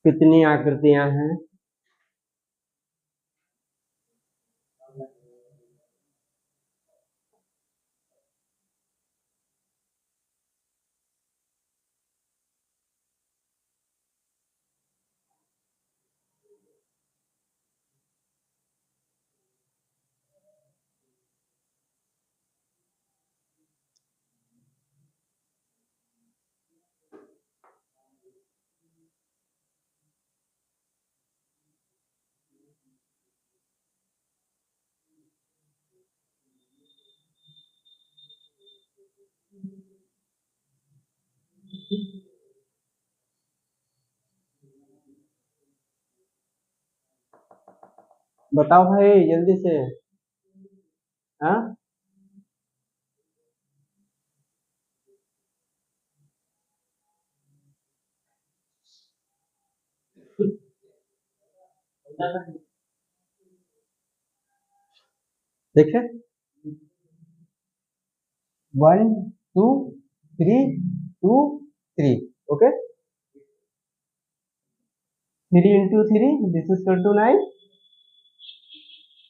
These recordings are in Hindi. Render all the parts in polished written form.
कितनी आकृतियां हैं? बताओ भाई जल्दी से। हाँ, देखे। 1 2 3 2 3। Okay. 3 into 3 this is equal to 9।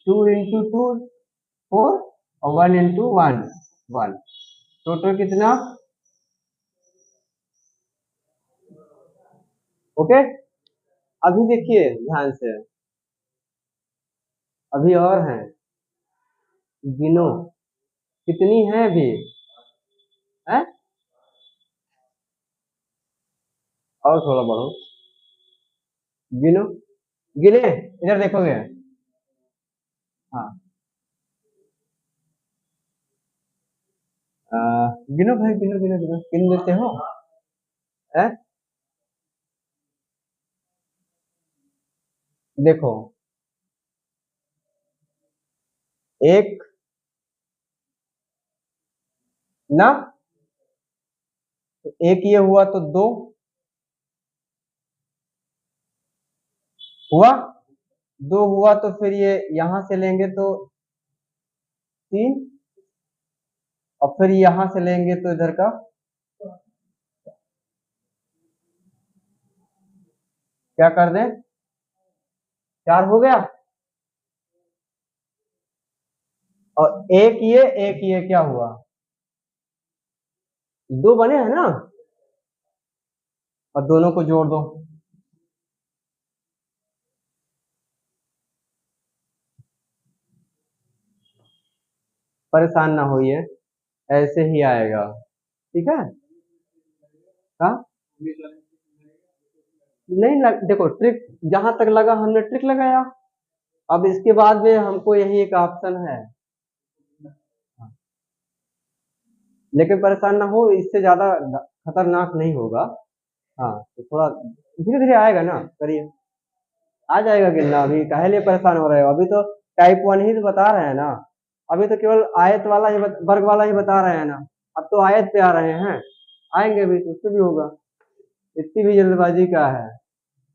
2 into 2 4 और 1 into 1 1। टोटल कितना? ओके। अभी देखिए ध्यान से, अभी और हैं, गिनो कितनी है अभी है। और थोड़ा बढ़ो, गिनो, गिने, इधर देखोगे। हाँ, गिनो भाई, गिनो गिनो गिनो, गिन लेते हो है? देखो, एक ना, तो एक ये हुआ तो दो हुआ, दो हुआ तो फिर ये यहां से लेंगे तो 3, और फिर यहां से लेंगे तो इधर का क्या कर दें? 4 हो गया। और एक ये क्या हुआ? दो बने हैं ना, और दोनों को जोड़ दो। परेशान ना होइए, ऐसे ही आएगा, ठीक है। हाँ, नहीं देखो, ट्रिक जहां तक लगा हमने ट्रिक लगाया। अब इसके बाद में हमको यही एक ऑप्शन है, लेकिन परेशान ना हो, इससे ज्यादा खतरनाक नहीं होगा। हाँ, तो थोड़ा धीरे धीरे आएगा ना, करिए, आ जाएगा गिनना। अभी काहे लिए परेशान हो रहे हो? अभी तो टाइप 1 ही तो बता रहे हैं ना। अभी तो केवल आयत वाला ही वर्ग वाला ही बता रहे हैं ना। अब तो आयत पे आ रहे हैं, आएंगे भी तो उससे भी होगा। इतनी भी जल्दबाजी का है?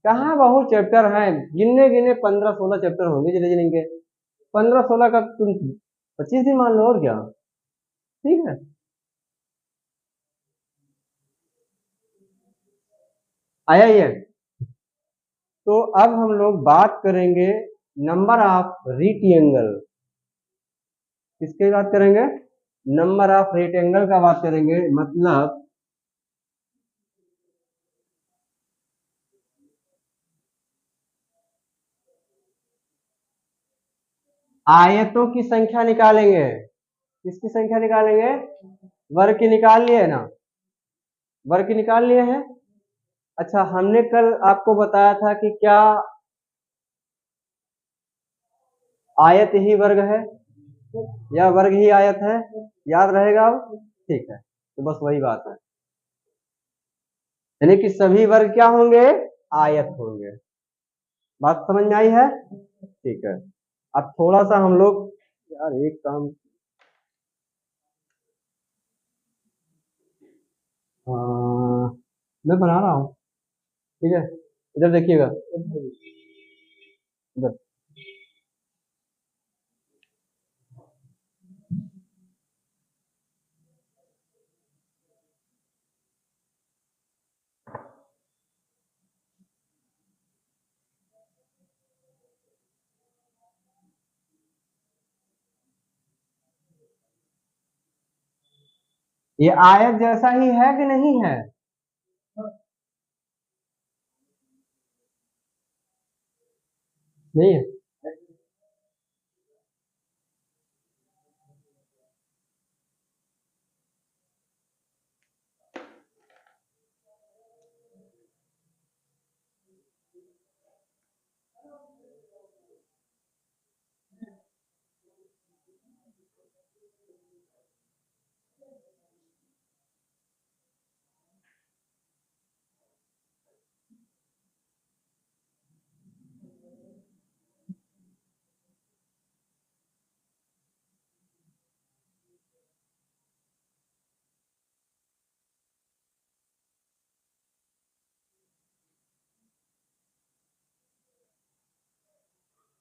कहाँ, बहुत चैप्टर हैं, गिनने गिने 15 16 चैप्टर होंगे रीजनिंग के। 15 16 का तुम 25 ही मान लो, और क्या। ठीक है। आया ये। तो अब हम लोग बात करेंगे नंबर ऑफ रेक्टेंगल। किसकी बात करेंगे? नंबर ऑफ रेक्टेंगल का बात करेंगे। मतलब आयतों की संख्या निकालेंगे। किसकी संख्या निकालेंगे? वर्ग की निकाल लिए ना, वर्ग की निकाल लिए हैं। अच्छा, हमने कल आपको बताया था कि क्या आयत ही वर्ग है, या वर्ग ही आयत है? याद रहेगा अब? ठीक है, तो बस वही बात है, यानी कि सभी वर्ग क्या होंगे? आयत होंगे। बात समझ में आई है? ठीक है। अब थोड़ा सा हम लोग, यार एक काम, मैं बना रहा हूँ, ठीक है। इधर देखिएगा, इधर। ये आयत जैसा ही है कि नहीं है? नहीं है।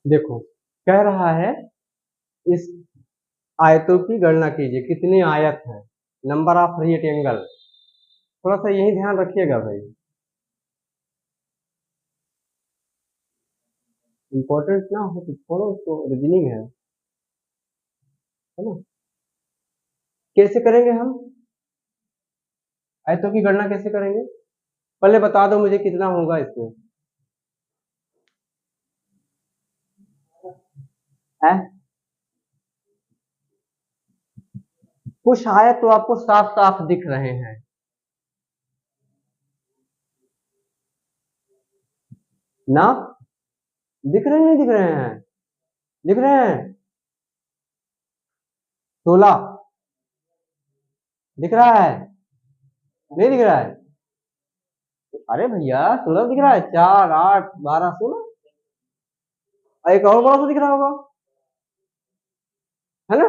देखो, कह रहा है इस आयतों की गणना कीजिए, कितनी आयत है, नंबर ऑफ रेक्टेंगल। थोड़ा सा यही ध्यान रखिएगा भाई, इंपॉर्टेंट ना हो तो छोड़ो, तो रीजनिंग है ना। कैसे करेंगे हम आयतों की गणना, कैसे करेंगे? पहले बता दो मुझे कितना होगा इसमें, है? कुछ आयत तो आपको साफ साफ दिख रहे हैं ना, दिख रहे हैं नहीं दिख रहे हैं? दिख रहे हैं। 16 दिख रहा है, नहीं दिख रहा है? अरे भैया 16 दिख रहा है, 4 8 12 16, एक और बड़ा सा दिख रहा होगा, है ना?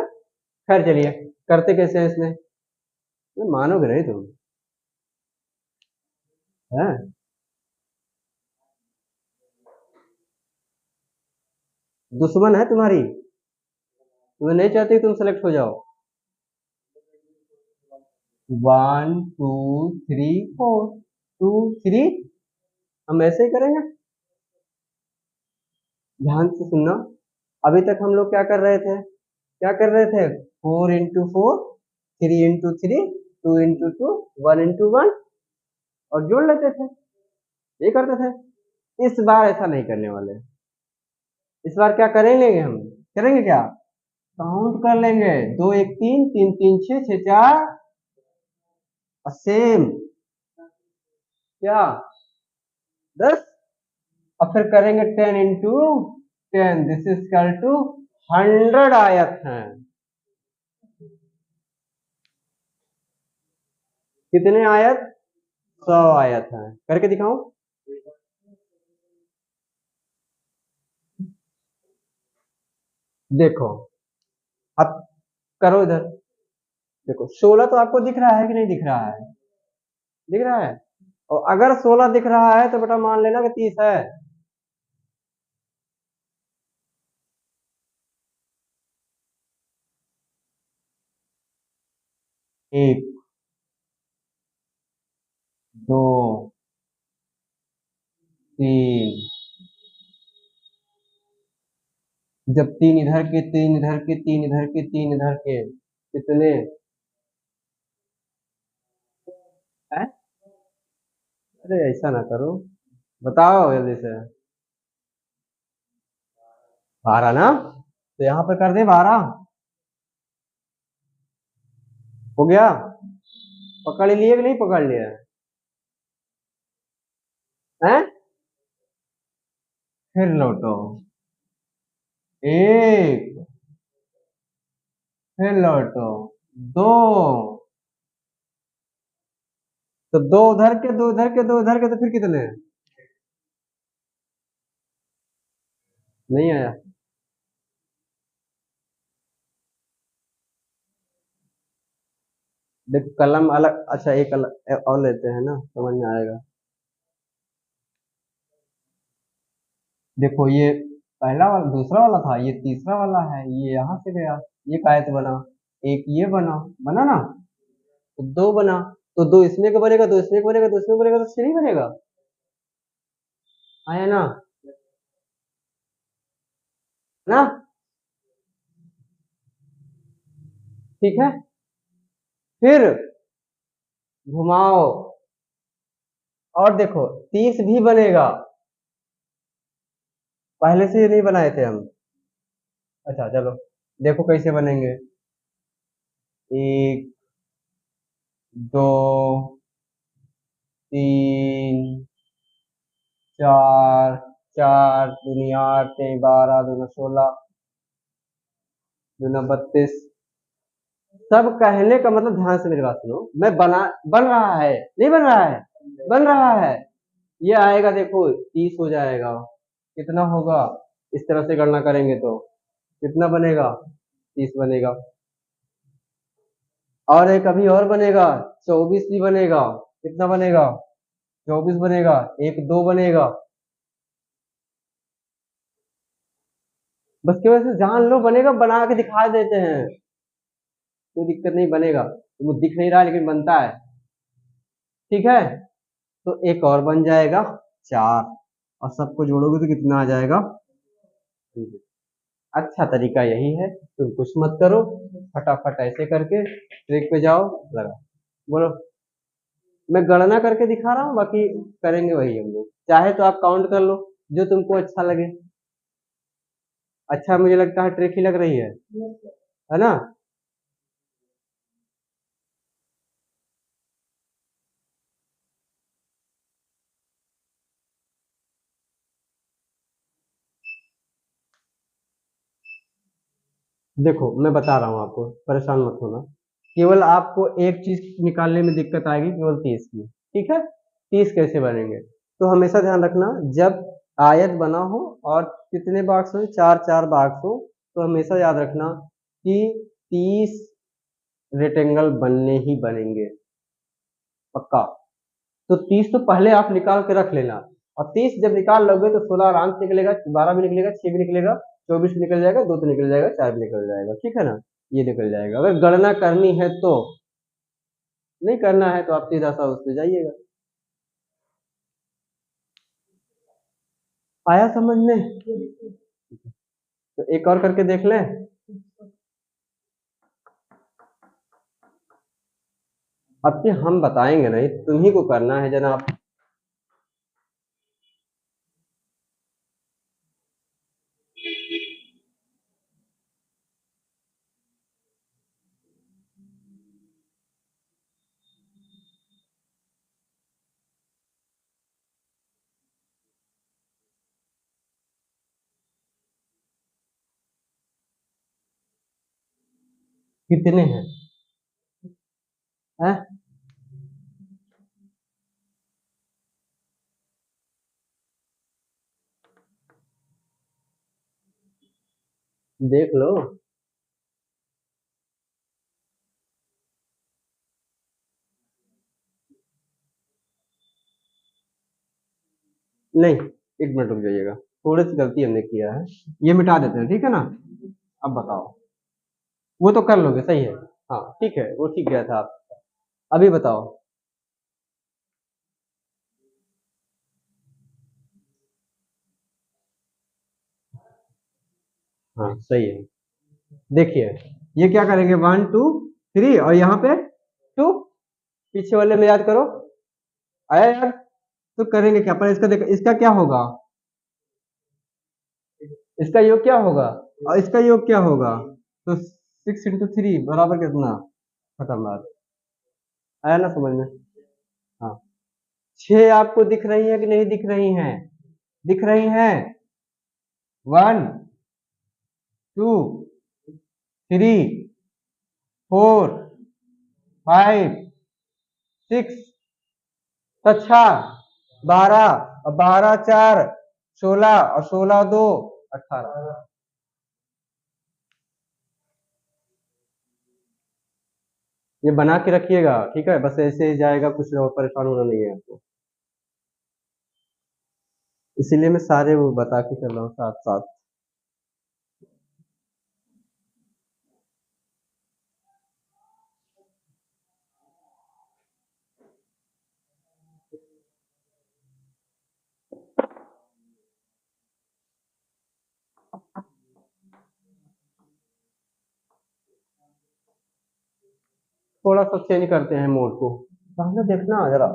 खैर चलिए, करते कैसे हैं इसमें, मानोगे नहीं तुम, है? दुश्मन है तुम्हारी, तुम्हें नहीं चाहती तुम सेलेक्ट हो जाओ। 1 2 3 4, 2 3, हम ऐसे ही करेंगे। ध्यान से सुनना, अभी तक हम लोग क्या कर रहे थे, क्या कर रहे थे? 4 into 4, 3 into 3, 2 into 2, 1 into 1, और जोड़ लेते थे, ये करते थे। इस बार ऐसा नहीं करने वाले। इस बार क्या करेंगे हम, करेंगे क्या, काउंट कर लेंगे, 2 1 3, 3 3 6, 6 4, और सेम क्या, 10, और फिर करेंगे 10 into 10, this is equal to 100 आयत है। कितने आयत? 100 आयत है। करके दिखाऊं? देखो, अब करो इधर, देखो 16 तो आपको दिख रहा है कि नहीं दिख रहा है? दिख रहा है। और अगर 16 दिख रहा है तो बेटा मान लेना कि 30 है। एक, दो, तीन, जब तीन इधर के, तीन इधर के, तीन इधर के, तीन इधर के, कितने हैं? अरे ऐसा ना करो, बताओ जल्दी से। 12 ना, तो यहाँ पे कर दे 12, हो गया? पकड़ लिए कि नहीं पकड़ लिया है? फिर लौटो, एक, फिर लौटो, दो, तो दो उधर के, दो इधर के, दो इधर के, तो फिर कितने हैं? नहीं आया? देख कलम अलग, अच्छा एक अलग और लेते हैं ना, समझ में आएगा। देखो ये पहला वाला, दूसरा वाला था, ये तीसरा वाला है, ये यहाँ से गया, ये कायत बना, एक ये बना, बना ना, तो दो बना, तो दो इसमें का बनेगा, दो इसमें का बनेगा, दो इसमें का बनेगा, तो छह नहीं बनेगा? आया ना? ना? ठीक है। फिर घुमाओ, और देखो 30 भी बनेगा, पहले से ही नहीं बनाए थे हम। अच्छा चलो देखो कैसे बनेंगे। एक, दो, तीन, चार, चार दूनी आठ, तीन 12, दूना 16, दूना 32। सब कहने का मतलब, ध्यान से मेरी बात सुनो, मैं बन रहा है, नहीं बन रहा है, बन रहा है। ये आएगा देखो 30 हो जाएगा, कितना होगा, इस तरह से गणना करेंगे तो कितना बनेगा, 30 बनेगा। और एक अभी और बनेगा, 24 भी बनेगा, कितना बनेगा, 24 बनेगा, एक दो बनेगा। बस केवल से जान लो, बनेगा, बना के दिखा देते हैं, कोई दिक्कत नहीं, बनेगा, तो वो दिख नहीं रहा है लेकिन बनता है। ठीक है, तो एक और बन जाएगा 4, और सबको जोड़ोगे तो कितना आ जाएगा। अच्छा तरीका यही है, तुम कुछ मत करो, फटाफट ऐसे करके ट्रिक पे जाओ, लगा, बोलो। मैं गणना करके दिखा रहा हूँ, बाकी करेंगे वही हम लोग, चाहे तो आप काउंट कर लो, जो तुमको अच्छा लगे। अच्छा मुझे लगता है ट्रिक ही लग रही है ना। देखो मैं बता रहा हूँ आपको, परेशान मत होना, केवल आपको एक चीज निकालने में दिक्कत आएगी, केवल 30 की। ठीक है, 30 कैसे बनेंगे, तो हमेशा ध्यान रखना, जब आयत बना हो और कितने बॉक्स हो, 4 4 बॉक्स हो, तो हमेशा याद रखना कि 30 रेक्टेंगल बनने ही बनेंगे, पक्का। तो 30 तो पहले आप निकाल के रख लेना, और 30 जब निकाल लोगे तो 16 आराम से निकलेगा, 12 भी निकलेगा, 6 भी निकलेगा, 24 भी निकल जाएगा, 2 तो निकल जाएगा, 4 भी निकल जाएगा, ठीक है ना। ये निकल जाएगा, अगर गणना करनी है तो, नहीं करना है तो आप सीधा सा उस पे जाइएगा। आया समझ में, तो एक और करके देख लें। अब कि हम बताएंगे नहीं, तुम्ही को करना है जनाब। कितने हैं, हैं? देख लो। नहीं, एक मिनट रुक जाइएगा, थोड़ी सी गलती हमने किया है, ये मिटा देते हैं, ठीक है ना। अब बताओ, वो तो कर लोगे, सही है। हाँ ठीक है, वो ठीक गया था आप, अभी बताओ। हाँ सही है, देखिए, ये क्या करेंगे, 1 2 3, और यहाँ पे 2, पीछे वाले में याद करो, आया यार। तो करेंगे क्या, पर इसका देखो, इसका क्या होगा, इसका योग क्या होगा, और इसका योग क्या होगा, तो 6 × 3 बराबर कितना, खत्म बात। आया ना समझ में। हाँ, 6 आपको दिख रही है कि नहीं दिख रही हैं, दिख रही हैं, 1 2 3 4 5 6, अच्छा 12, और 12 4 16, और 16 2 18। ये बना के रखिएगा, ठीक है, बस ऐसे ही जाएगा, कुछ और परेशान होना नहीं है आपको, इसीलिए मैं सारे वो बता के चल रहा हूँ साथ साथ। थोड़ा सा चेंज करते हैं मोड को, पहले देखना जरा।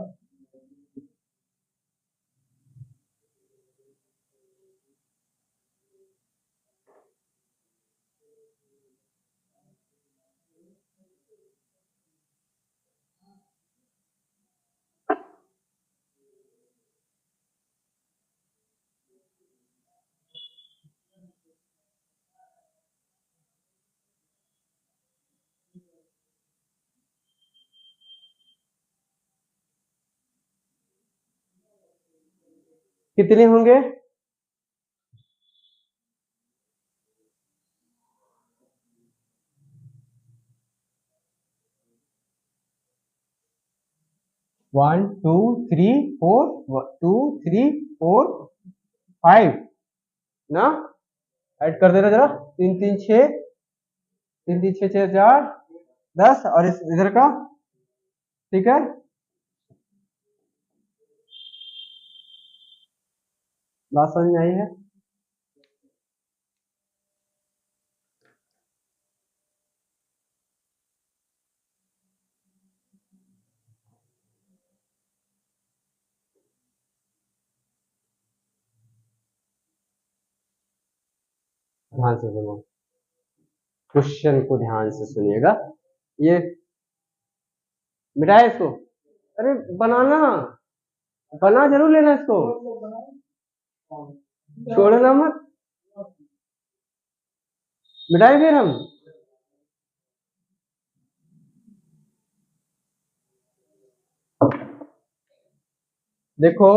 कितने होंगे? 1 2 3 4 2 3 4 5 ना। ऐड कर देना जरा। 3 3 6, 3 3 6 6 4 10 और इस इधर का। ठीक है। बात समझ में आई है? ध्यान से सुनो, क्वेश्चन को ध्यान से सुनिएगा। ये मिटाए इसको। अरे बनाना, बना जरूर लेना इसको, छोड़ना मत। मिटाए फिर हम। देखो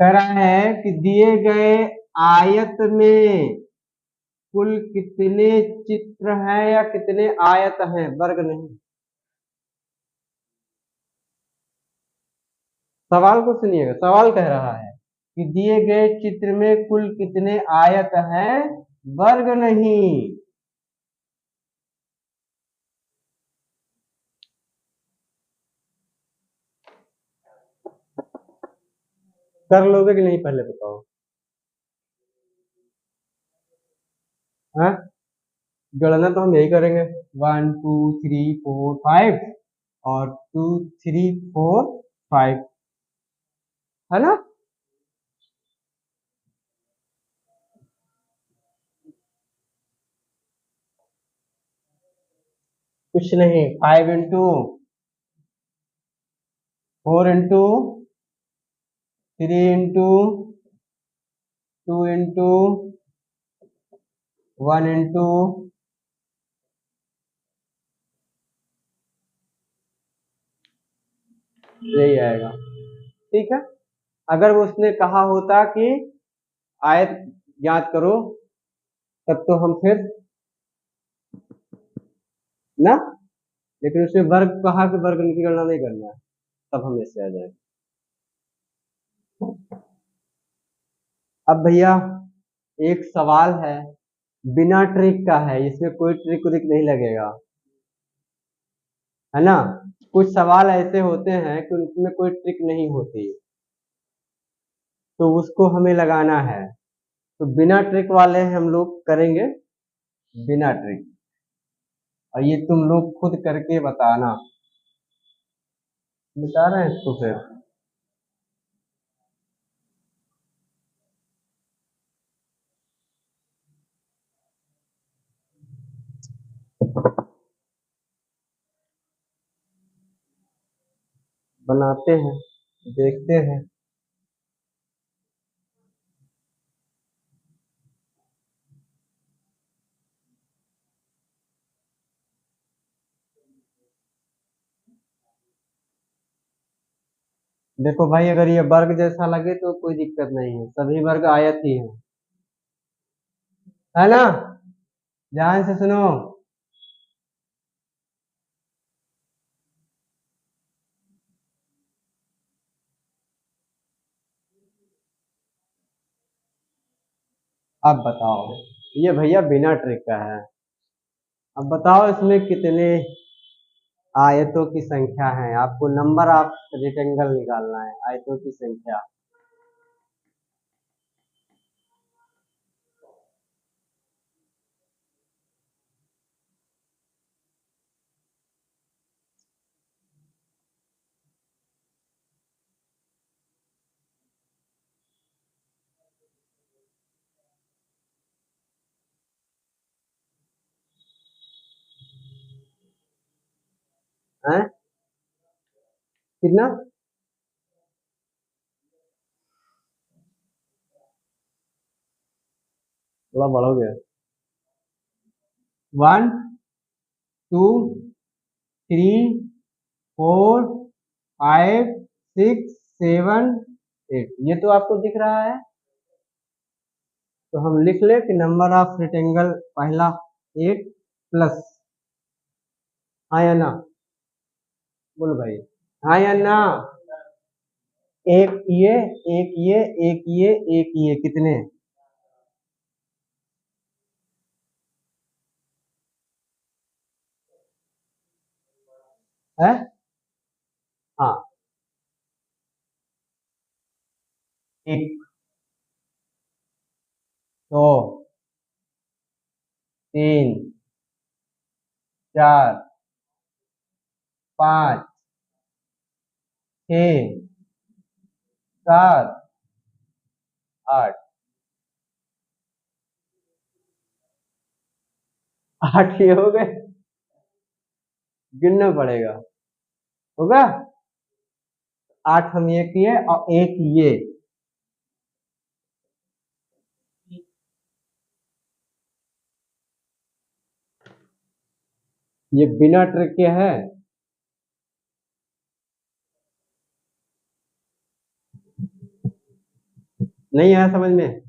कह रहा है कि दिए गए आयत में कुल कितने चित्र हैं या कितने आयत हैं, वर्ग नहीं। सवाल को सुनिएगा, सवाल कह रहा है कि दिए गए चित्र में कुल कितने आयत हैं, वर्ग नहीं। कर लोगे कि नहीं पहले बताओ। हाँ, गणना तो हम यही करेंगे। 1 2 3 4 5 और 2 3 4 5, है ना। कुछ नहीं, 5 into 4 into 3 into 2 into 1 into यही आएगा। ठीक है। अगर वो उसने कहा होता कि आयत याद करो, तब तो हम फिर ना, लेकिन उसने वर्ग कहा कि वर्ग की गणना नहीं करना है, तब हम इससे आ जाएंगे। अब भैया एक सवाल है, बिना ट्रिक का है, इसमें कोई ट्रिक व्रिक नहीं लगेगा, है ना। कुछ सवाल ऐसे होते हैं कि उनमें कोई ट्रिक नहीं होती, तो उसको हमें लगाना है। तो बिना ट्रिक वाले हम लोग करेंगे, बिना ट्रिक। और ये तुम लोग खुद करके बताना। बता रहे हैं इसको फिर। बनाते हैं, देखते हैं। देखो भाई, अगर ये वर्ग जैसा लगे तो कोई दिक्कत नहीं है, सभी वर्ग आयत ही है ना। ध्यान से सुनो। अब बताओ, ये भैया बिना ट्रिक का है। अब बताओ इसमें कितने आयतों की संख्या है, आपको नंबर ऑफ रेक्टेंगल निकालना है, आयतों की संख्या। है कितना? थोड़ा बढ़ोगे। 1 2 3 4 5 6 7 8, ये तो आपको दिख रहा है। तो हम लिख ले कि नंबर ऑफ रेक्टेंगल पहला 8 प्लस, हाँ या ना? बोलो भाई, हाँ या ना? एक ये, एक ये, एक ये, एक ये, कितने? है? हाँ, 1 2 3 4 5 6 7 8। 8 ये हो गए, गिनना पड़ेगा। होगा 8, हम ये किए और एक ये बिना ट्रिक के है। नहीं आया समझ में?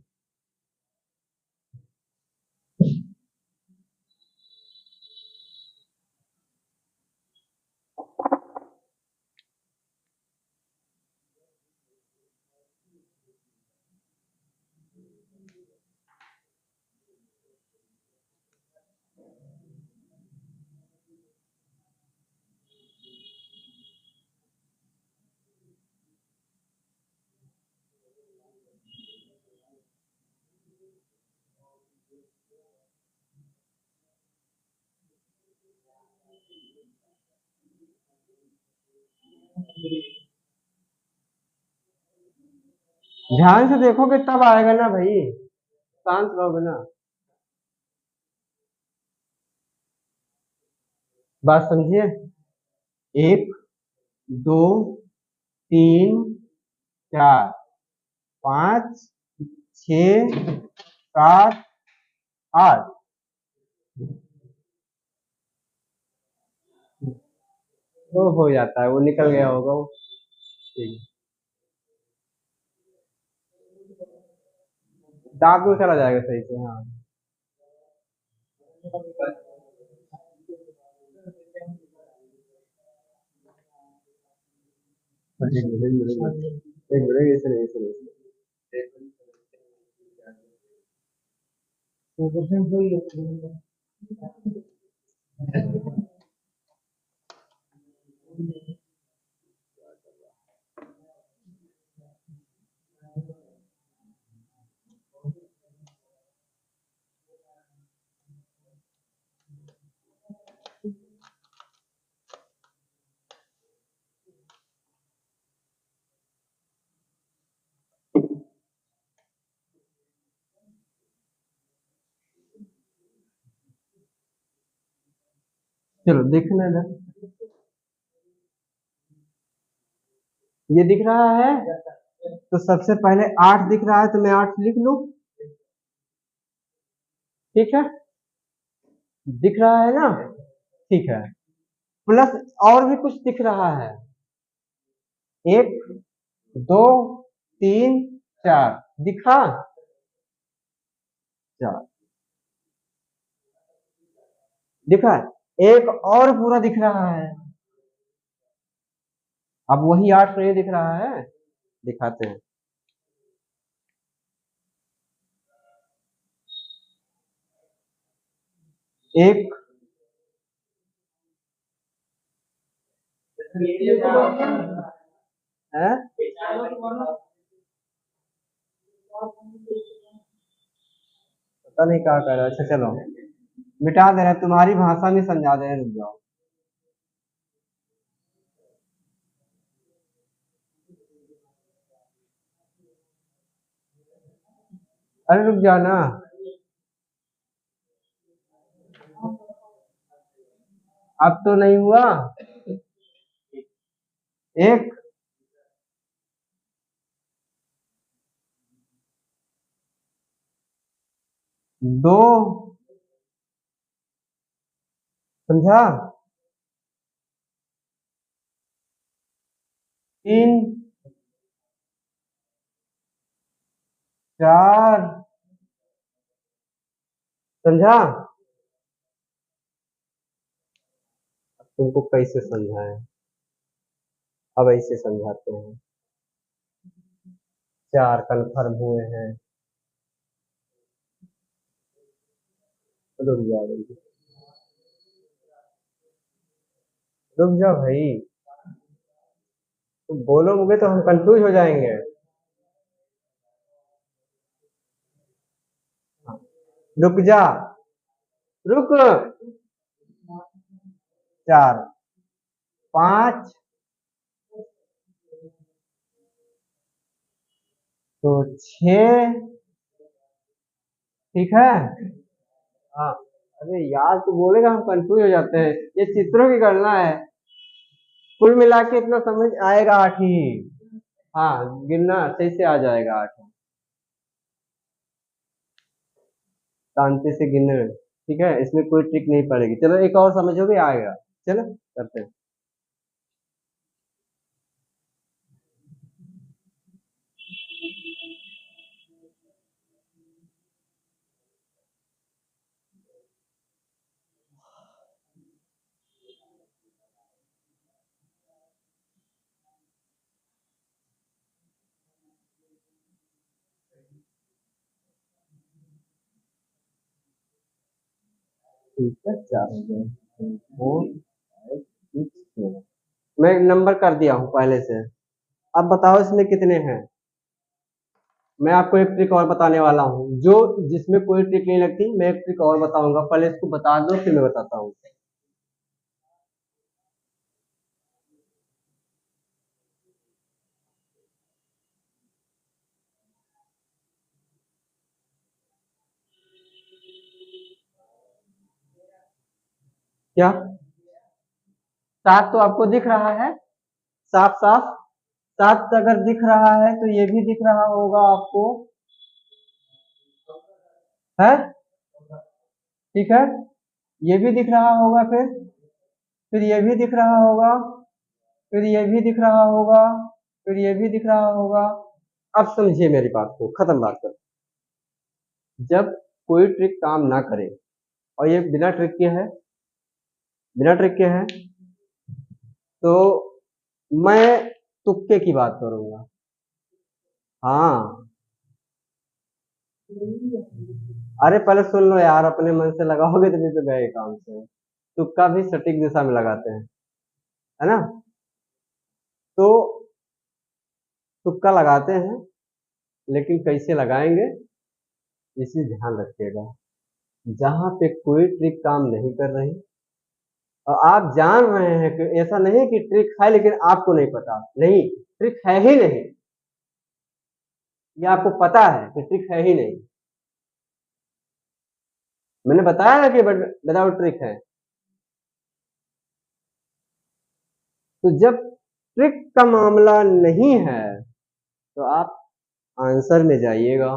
ध्यान से देखोगे तब आएगा ना भाई, शांत रहोगे ना। बात समझिए। 1 2 3 4 5 6 7 8। तो हो जाता है, वो निकल गया होगा वो। ठीक, दांत में चला जाएगा सही से, हाँ। एक मिनट, एक मिनट, एक मिनट, ऐसे नहीं, ऐसे नहीं। चलो देखना इधर, ये दिख रहा है। तो सबसे पहले 8 दिख रहा है तो मैं 8 लिख लूं। ठीक है, दिख रहा है ना? ठीक है, प्लस और भी कुछ दिख रहा है। 1 2 3 4 दिखा? 4 दिखा? एक और पूरा दिख रहा है। अब वही 8 तो ये दिख रहा है, दिखाते हैं। एक, है पता नहीं क्या कर रहा है। अच्छा चलो मिटा दे रहे हैं, तुम्हारी भाषा में समझा दे रहे हैं, रुक जाओ। अरे रुक जाओ ना। अब तो नहीं हुआ। एक, दो, समझा, तीन, चार, समझा। तुमको कैसे समझाएं, अब ऐसे समझाते हैं। चार कन्फर्म हुए हैं। रुक जाओ रुक जाओ भाई, तुम बोलोगे तो हम कंफ्यूज हो जाएंगे। रुक जा, रुक। चार, पांच, तो छह, ठीक है। हाँ, अरे यार तू बोलेगा हम कंफ्यूज हो जाते हैं, ये चित्रों की गणना है। कुल मिला के इतना समझ आएगा, आठ ही। हाँ, गिनना सही से आ जाएगा, आठ। शांति से गिनना, ठीक है, इसमें कोई ट्रिक नहीं पड़ेगी। चलो एक और समझोगे, आएगा। चलो करते हैं। ठीक है, चार हो गए, फोर, फाइव, सिक्स, सेवन। मैं नंबर कर दिया हूँ पहले से। अब बताओ इसमें कितने हैं। मैं आपको एक ट्रिक और बताने वाला हूँ, जो जिसमें कोई ट्रिक नहीं लगती। मैं एक ट्रिक और बताऊंगा, पहले इसको बता दो फिर मैं बताता हूँ। क्या, सात तो आपको दिख रहा है, साफ साफ। सात अगर दिख रहा है तो ये भी दिख रहा होगा आपको, है, ठीक है। ये भी दिख रहा होगा, फिर ये भी दिख रहा होगा, फिर ये भी दिख रहा होगा, फिर ये भी दिख रहा होगा। अब समझिए मेरी बात को, खत्म बात कर। जब कोई ट्रिक काम ना करे, और ये बिना ट्रिक के है, बिना ट्रिक के है, तो मैं तुक्के की बात करूंगा। हाँ, अरे पहले सुन लो यार, अपने मन से लगाओगे तभी तो गए काम से। तुक्का भी सटीक दिशा में लगाते हैं, है ना। तो तुक्का लगाते हैं, लेकिन कैसे लगाएंगे, इसी ध्यान रखिएगा। जहां पे कोई ट्रिक काम नहीं कर रही, और आप जान रहे हैं कि ऐसा नहीं कि ट्रिक है लेकिन आपको नहीं पता, नहीं, ट्रिक है ही नहीं, ये आपको पता है कि ट्रिक है ही नहीं। मैंने बताया ना कि विदाउट ट्रिक है। तो जब ट्रिक का मामला नहीं है, तो आप आंसर में जाइएगा,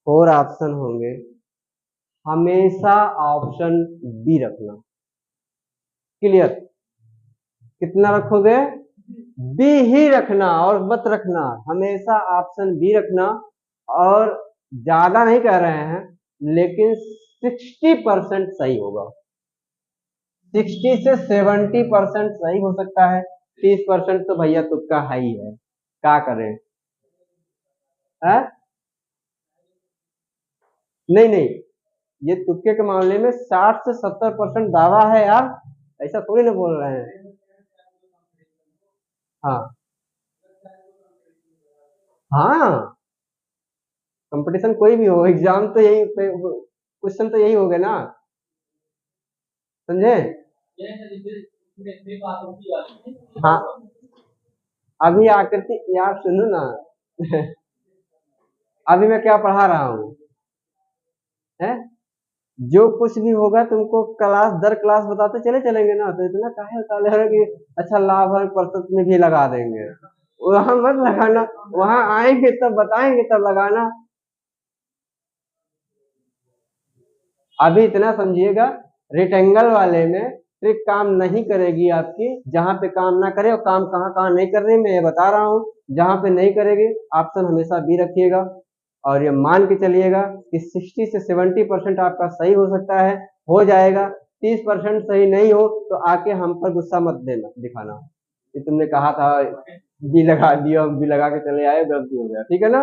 फोर ऑप्शन होंगे, हमेशा ऑप्शन बी रखना। क्लियर, कितना रखोगे, बी ही रखना, और मत रखना, हमेशा ऑप्शन बी रखना। और ज्यादा नहीं कह रहे हैं, लेकिन 60% सही होगा, 60 से 70% सही हो सकता है। 30% तो भैया तुक्का है ही है, क्या करें, है। नहीं नहीं, ये तुक्के के मामले में 60 से 70% दावा है यार, ऐसा थोड़ी ना बोल रहे हैं। हाँ हाँ, कंपटीशन कोई भी हो, एग्जाम तो यही, क्वेश्चन तो यही हो गए ना, समझे। हाँ, अभी आकृति यार सुनो ना अभी मैं क्या पढ़ा रहा हूँ, है, जो कुछ भी होगा तुमको क्लास दर क्लास बताते चले चलेंगे ना, तो इतना काहे उतावले हो रहे कि अच्छा लाभ और प्रतिशत में भी लगा देंगे, वहां मत लगाना, वहां आएंगे तब बताएंगे तब लगाना। अभी इतना समझिएगा, रेक्टेंगल वाले में ट्रिक काम नहीं करेगी आपकी, जहां पे काम ना करे, और काम कहाँ कहाँ नहीं कर रही मैं ये बता रहा हूँ। जहां पे नहीं करेगी ऑप्शन हमेशा बी रखिएगा, और ये मान के चलिएगा कि 60 से 70% आपका सही हो सकता है, हो जाएगा। 30% सही नहीं हो तो आके हम पर गुस्सा मत देना दिखाना कि तुमने कहा था बी लगा दिया, हम बी लगा के चले आए, गलती हो गया, ठीक है ना।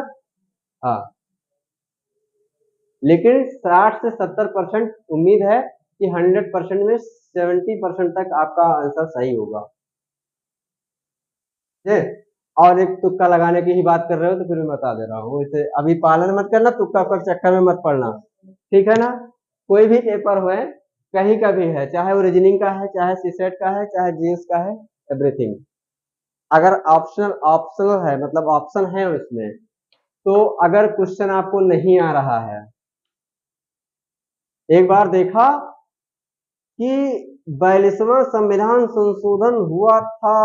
हाँ, लेकिन 60 से 70% उम्मीद है कि 100% में 70% तक आपका आंसर सही होगा। ठीक है? और एक तुक्का लगाने की ही बात कर रहे हो तो फिर मैं बता दे रहा हूँ, इसे अभी पालन मत करना, तुक्का पर चक्कर में मत पड़ना, ठीक है ना। कोई भी पेपर हो, कहीं का भी है, चाहे वो रीजनिंग का है, चाहे सीसेट का है, चाहे जीएस का है, एवरीथिंग, अगर ऑप्शनल ऑप्शनल है, मतलब ऑप्शन है उसमें, तो अगर क्वेश्चन आपको नहीं आ रहा है, एक बार देखा कि 42वां संविधान संशोधन हुआ था,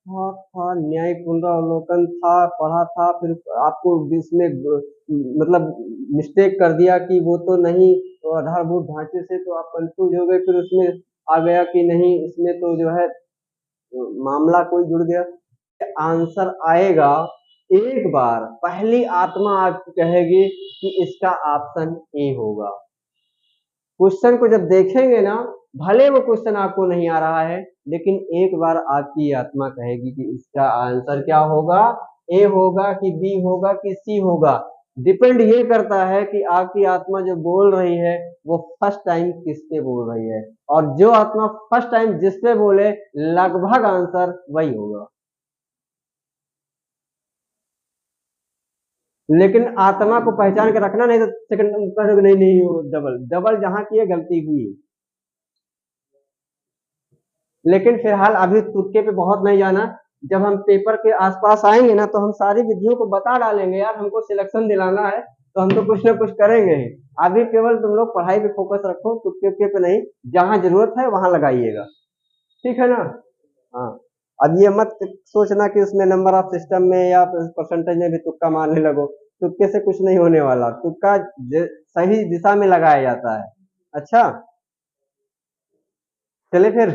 न्याय पुनरावलोकन था, पढ़ा था, फिर आपको इसमें मतलब मिस्टेक कर दिया कि वो तो नहीं, तो आधारभूत ढांचे से तो आप कंफ्यूज हो गए, फिर उसमें आ गया कि नहीं इसमें तो जो है मामला कोई जुड़ गया, आंसर आएगा। एक बार पहली आत्मा आपकी कहेगी कि इसका ऑप्शन ए होगा। क्वेश्चन को जब देखेंगे ना, भले वो क्वेश्चन आपको नहीं आ रहा है, लेकिन एक बार आपकी आत्मा कहेगी कि इसका आंसर क्या होगा, ए होगा कि बी होगा कि सी होगा। डिपेंड ये करता है कि आपकी आत्मा जो बोल रही है वो फर्स्ट टाइम किस पे बोल रही है, और जो आत्मा फर्स्ट टाइम जिस पे बोले लगभग आंसर वही होगा। लेकिन आत्मा को पहचान के रखना, नहीं तो सेकंड नहीं नहीं, डबल डबल जहां की है गलती हुई है। लेकिन फिलहाल अभी तुक्के पे बहुत नहीं जाना, जब हम पेपर के आसपास आएंगे ना तो हम सारी विधियों को बता डालेंगे यार, हमको सिलेक्शन दिलाना है तो हम तो कुछ ना कुछ करेंगे ही। अभी केवल तुम लोग पढ़ाई पे फोकस रखो, तुक्के उक्के पे नहीं, जहां जरूरत है वहां लगाइएगा, ठीक है ना। हाँ, अब ये मत सोचना कि उसमें नंबर ऑफ सिस्टम में या परसेंटेज में भी तुक्का मारने लगो, तुक्के से कुछ नहीं होने वाला, तुक्का सही दिशा में लगाया जाता है। अच्छा, चले फिर।